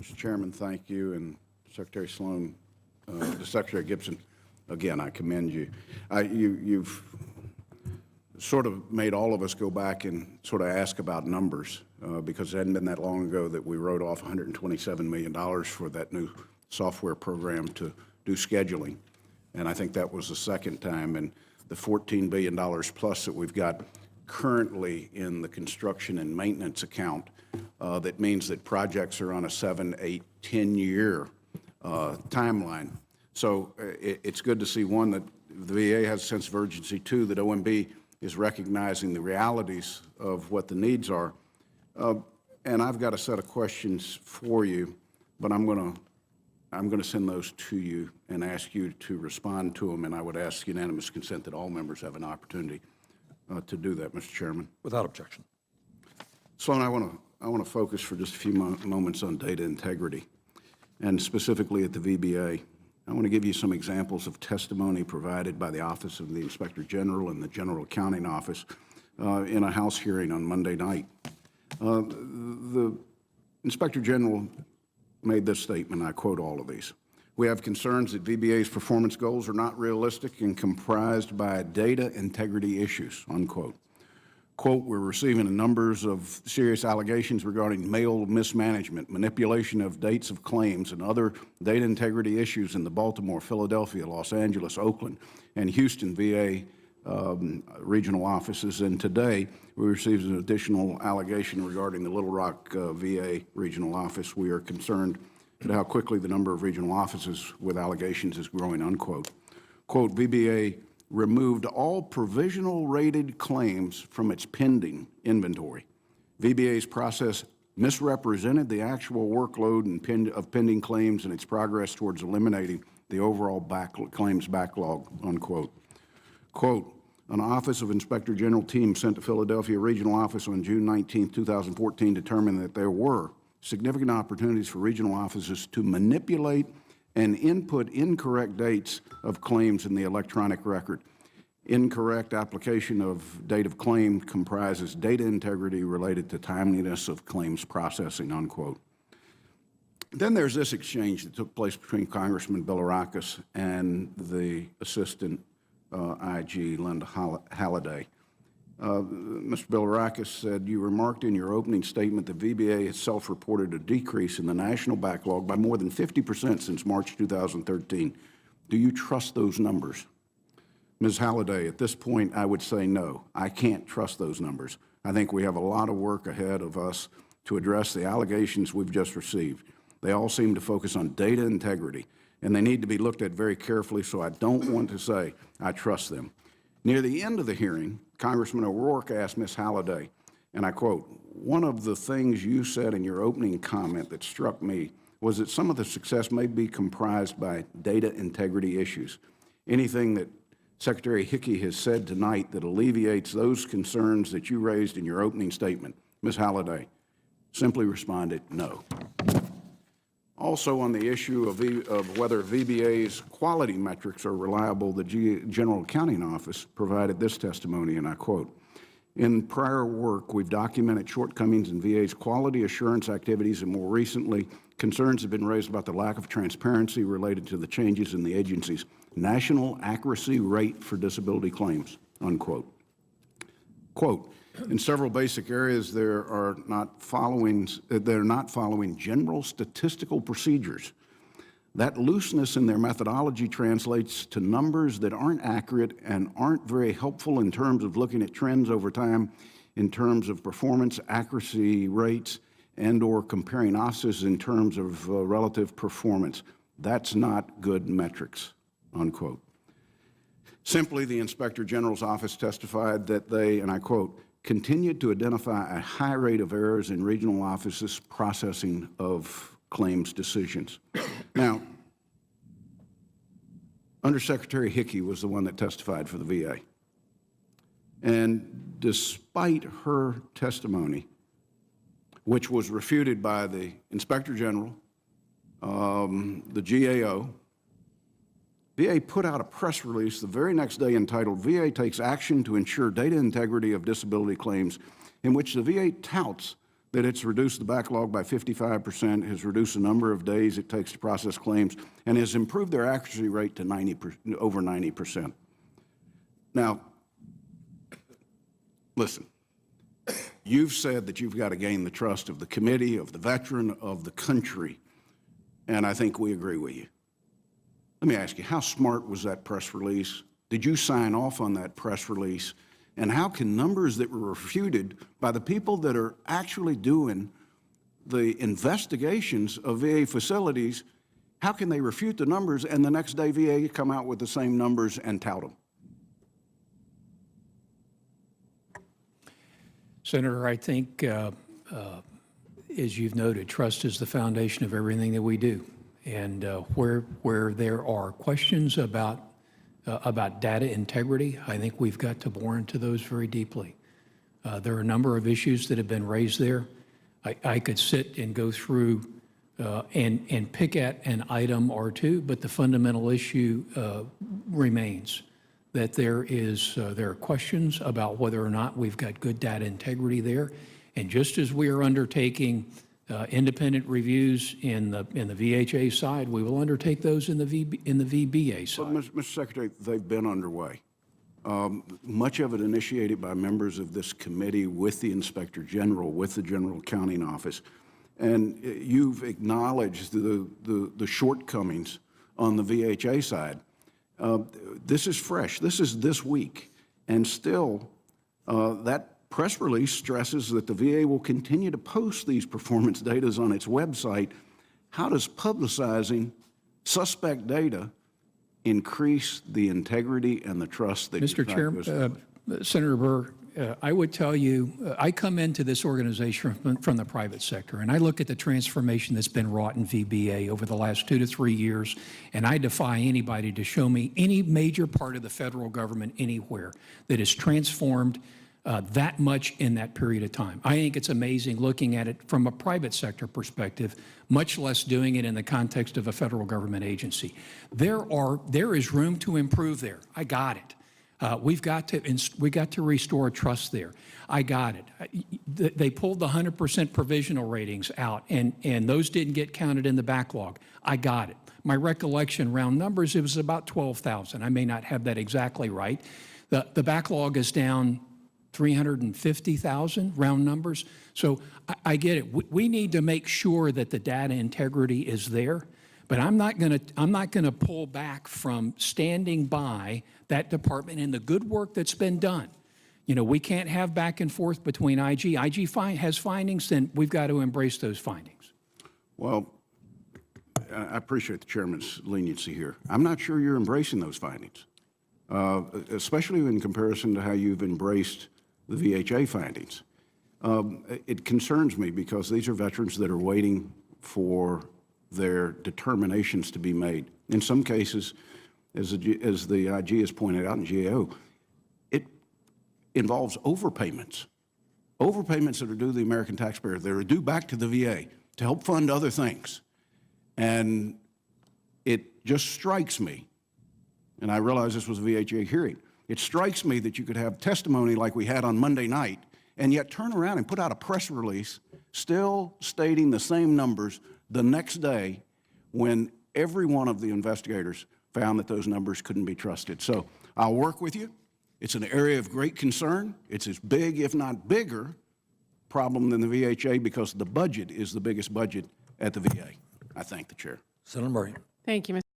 Mr. Chairman, thank you, and Secretary Sloan, to Secretary Gibson, again, I commend you. You've sort of made all of us go back and sort of ask about numbers because it hadn't been that long ago that we wrote off $127 million for that new software program to do scheduling. And I think that was the second time. And the $14 billion plus that we've got currently in the construction and maintenance account, that means that projects are on a 7, 8, 10-year timeline. So it's good to see, one, that the VA has a sense of urgency, two, that OMB is recognizing the realities of what the needs are. And I've got a set of questions for you, but I'm going to send those to you and ask you to respond to them, and I would ask unanimous consent that all members have an opportunity to do that, Mr. Chairman. Without objection. Sloan, I want to focus for just a few moments on data integrity, and specifically at the VBA. I want to give you some examples of testimony provided by the Office of the Inspector General and the General Accounting Office in a House hearing on Monday night. The Inspector General made this statement, I quote all of these. "We have concerns that VBA's performance goals are not realistic and comprised by data integrity issues," unquote. Quote, "We're receiving numbers of serious allegations regarding mail mismanagement, manipulation of dates of claims, and other data integrity issues in the Baltimore, Philadelphia, Los Angeles, Oakland, and Houston VA regional offices. And today, we received an additional allegation regarding the Little Rock VA regional office. We are concerned at how quickly the number of regional offices with allegations is growing," unquote. Quote, "VBA removed all provisional rated claims from its pending inventory. VBA's process misrepresented the actual workload and of pending claims and its progress towards eliminating the overall claims backlog," unquote. Quote, "An Office of Inspector General team sent to Philadelphia Regional Office on June 19, 2014 determined that there were significant opportunities for regional offices to manipulate and input incorrect dates of claims in the electronic record. Incorrect application of date of claim comprises data integrity related to timeliness of claims processing," unquote. Then there's this exchange that took place between Congressman Bilirakis and the Assistant IG, Linda Halliday. Mr. Bilirakis said, "You remarked in your opening statement that VBA itself reported a decrease in the national backlog by more than 50% since March 2013. Do you trust those numbers?" Ms. Halliday, at this point, I would say no. I can't trust those numbers. I think we have a lot of work ahead of us to address the allegations we've just received. They all seem to focus on data integrity, and they need to be looked at very carefully, so I don't want to say I trust them. Near the end of the hearing, Congressman O'Rourke asked Ms. Halliday, and I quote, "One of the things you said in your opening comment that struck me was that some of the success may be comprised by data integrity issues. Anything that Secretary Hickey has said tonight that alleviates those concerns that you raised in your opening statement?" Ms. Halliday simply responded, "No." Also on the issue of whether VBA's quality metrics are reliable, the General Accounting Office provided this testimony, and I quote, "In prior work, we've documented shortcomings in VA's quality assurance activities, and more recently, concerns have been raised about the lack of transparency related to the changes in the agency's national accuracy rate for disability claims," unquote. Quote, "In several basic areas, they're not following general statistical procedures. That looseness in their methodology translates to numbers that aren't accurate and aren't very helpful in terms of looking at trends over time in terms of performance, accuracy rates, and or comparing offices in terms of relative performance. That's not good metrics," unquote. Simply, the Inspector General's office testified that they, and I quote, "continued to identify a high rate of errors in regional offices' processing of claims decisions." Now, Undersecretary Hickey was the one that testified for the VA. And despite her testimony, which was refuted by the Inspector General, the GAO, VA put out a press release the very next day entitled, "VA Takes Action to Ensure Data Integrity of Disability Claims," in which the VA touts that it's reduced the backlog by 55%, has reduced the number of days it takes to process claims, and has improved their accuracy rate to over 90%. Now, listen, you've said that you've got to gain the trust of the committee, of the veteran, of the country, and I think we agree with you. Let me ask you, how smart was that press release? Did you sign off on that press release? And how can numbers that were refuted by the people that are actually doing the investigations of VA facilities, how can they refute the numbers and the next day VA come out with the same numbers and tout them? Senator, I think, as you've noted, trust is the foundation of everything that we do. And where there are questions about data integrity, I think we've got to bore into those very deeply. There are a number of issues that have been raised there. I could sit and go through and pick at an item or two, but the fundamental issue remains that there are questions about whether or not we've got good data integrity there. And just as we are undertaking independent reviews in the VHA side, we will undertake those in the VBA side. Well, Mr. Secretary, they've been underway. Much of it initiated by members of this committee with the Inspector General, with the General Accounting Office. And you've acknowledged the shortcomings on the VHA side. This is fresh. This is this week. And still, that press release stresses that the VA will continue to post these performance data on its website. How does publicizing suspect data increase the integrity and the trust that Mr. Chairman, Senator Burr, I would tell you, I come into this organization from the private sector, and I look at the transformation that's been wrought in VBA over the last 2 to 3 years, and I defy anybody to show me any major part of the federal government anywhere that is transformed that much in that period of time. I think it's amazing looking at it from a private sector perspective, much less doing it in the context of a federal government agency. There is room to improve there. I got it. We've got to restore trust there. I got it. They pulled the 100% provisional ratings out, and those didn't get counted in the backlog. I got it. My recollection, round numbers, it was about 12,000. I may not have that exactly right. The backlog is down 350,000 round numbers. So I get it. We need to make sure that the data integrity is there, but I'm not going to pull back from standing by that department and the good work that's been done. You know, we can't have back and forth between IG. IG has findings, then we've got to embrace those findings. Well, I appreciate the chairman's leniency here. I'm not sure you're embracing those findings, especially in comparison to how you've embraced the VHA findings. It concerns me because these are veterans that are waiting for their determinations to be made. In some cases, as the IG has pointed out in GAO, it involves overpayments. Overpayments that are due to the American taxpayer, that are due back to the VA to help fund other things. And it just strikes me, and I realize this was a VHA hearing, it strikes me that you could have testimony like we had on Monday night and yet turn around and put out a press release still stating the same numbers the next day when every one of the investigators found that those numbers couldn't be trusted. So I'll work with you. It's an area of great concern. It's as big, if not bigger, problem than the VHA because the budget is the biggest budget at the VA. I thank the chair. Senator Murray. Thank you, Mr.